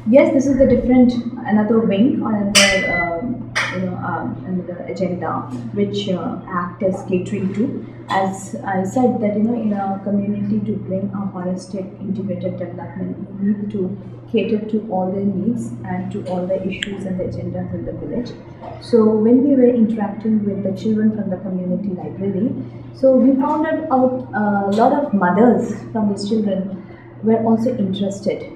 Yes, this is the different another wing or another agenda which ACT is catering to. As I said that in a community to bring a holistic integrated development, we need to cater to all their needs and to all the issues and the agendas in the village. So when we were interacting with the children from the community library, so we found out a lot of mothers from these children were also interested,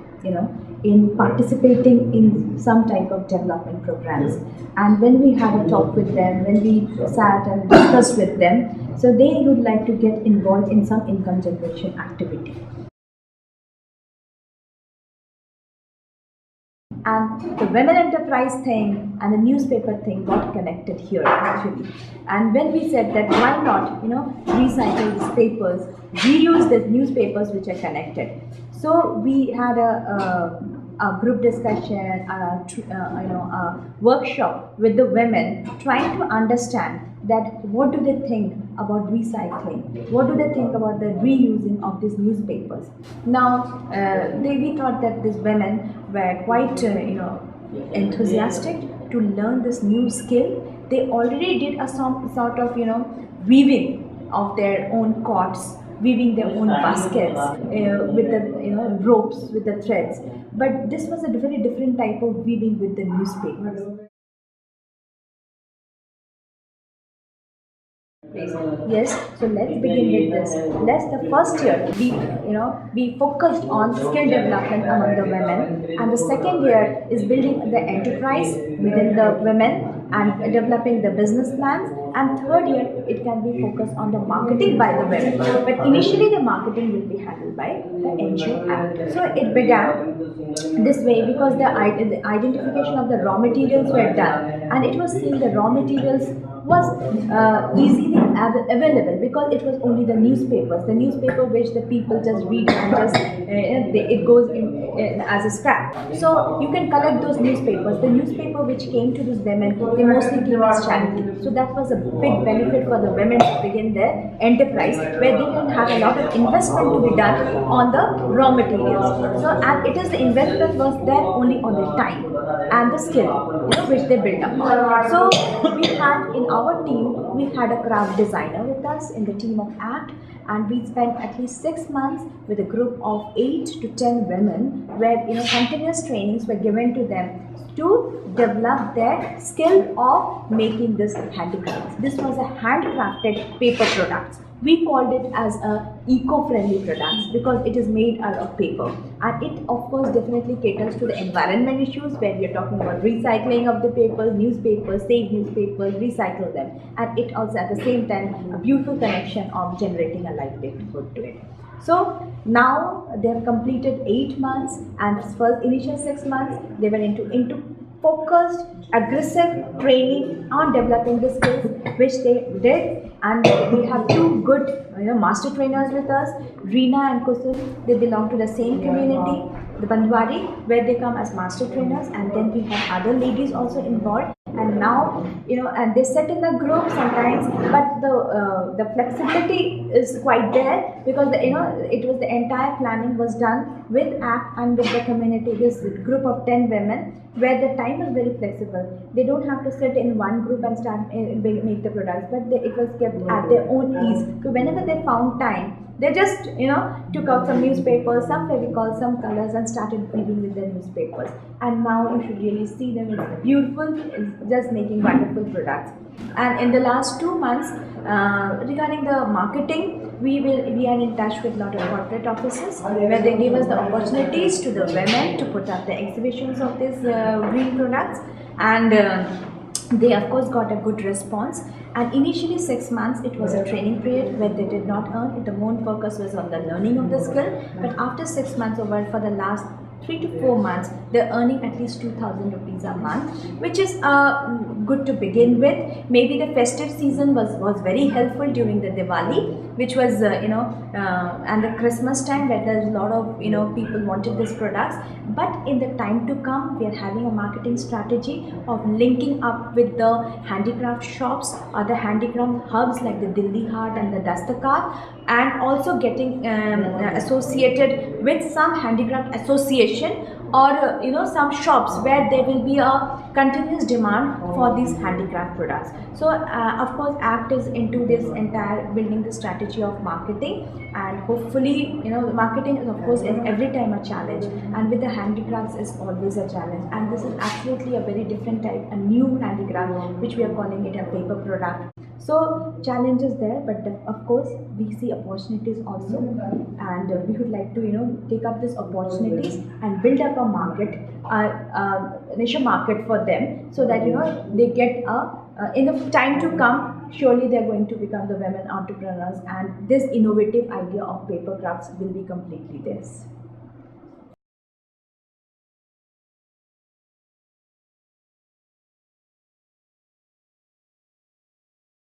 in participating in some type of development programs. And when we had a talk with them, when we sat and discussed with them, so they would like to get involved in some income generation activity. And the women enterprise thing and the newspaper thing got connected here actually. And when we said that why not, recycle these papers, reuse the newspapers which are connected. So we had a group discussion, a workshop with the women, trying to understand that what do they think about recycling, what do they think about the reusing of these newspapers. Now we thought that these women were quite enthusiastic to learn this new skill. They already did a some sort of weaving of their own cots, weaving their own baskets with the ropes with the threads. But this was a very different type of weaving with the newspapers. Yes, so let's begin with this. Let's the first year be focused on skill development among the women, and the second year is building the enterprise within the women and developing the business plans. And third year it can be focused on the marketing by the women. But initially the marketing will be handled by the NGO Act. So it began this way because the identification of the raw materials were done, and it was seen the raw materials was easily available because it was only the newspaper which the people just read and just it goes in as a scrap. So you can collect those newspapers. The newspaper which came to these women, they mostly came as charity. So that was a big benefit for the women to begin their enterprise, where they can have a lot of investment to be done on the raw materials. So and it is the investment was there only on the time and the skill which they built up. So we had in our team, we had a craft designer with us in the team of ACT, and we spent at least 6 months with a group of 8 to 10 women, where continuous trainings were given to them to develop their skill of making this handicrafts. This was a handcrafted paper products. We called it as a eco-friendly products because it is made out of paper, and it of course definitely caters to the environment issues where we are talking about recycling of the papers, newspapers, save newspapers, recycle them, and it also at the same time a beautiful connection of generating a livelihood to it. So now they have completed 8 months, and first initial 6 months they were into focused, aggressive training on developing the skills which they did. And we have two good master trainers with us, Reena and Kusum. They belong to the same community, the Bandwari, where they come as master trainers, and then we have other ladies also involved. And now and they sit in the group sometimes, but the flexibility is quite there because it was the entire planning was done with ACT and with the community, this group of 10 women, where the time is very flexible. They don't have to sit in one group and start make the products, but it was kept at their own ease. So whenever they found time, they just took out some newspapers, some fevicol, some colors, and started weaving with the newspapers. And now you should really see them. It's beautiful. It's just making wonderful products. And in the last 2 months, regarding the marketing, we are in touch with a lot of corporate offices where they give us the opportunities to the women to put up the exhibitions of these green products, and they of course got a good response. And initially 6 months it was a training period where they did not earn. The main focus was on the learning of the skill, but after 6 months over, for the last 3 to 4 months, they're earning at least 2,000 rupees a month, which is good to begin with. Maybe the festive season was very helpful during the Diwali, which was and the Christmas time, where there's a lot of people wanted these products. But in the time to come, we are having a marketing strategy of linking up with the handicraft shops or the handicraft hubs like the Delhi Haat and the Dastakar, and also getting associated with some handicraft association or some shops where there will be a continuous demand for these handicraft products. So of course ACT is into this entire building the strategy of marketing, and hopefully the marketing is of course is every time a challenge, and with the handicrafts is always a challenge, and this is absolutely a very different type, a new handicraft which we are calling it a paper product. So challenges there, but of course we see opportunities also, and we would like to take up these opportunities and build up a market, niche market for them, so that they get a in the time to come. Surely they are going to become the women entrepreneurs, and this innovative idea of paper crafts will be completely theirs.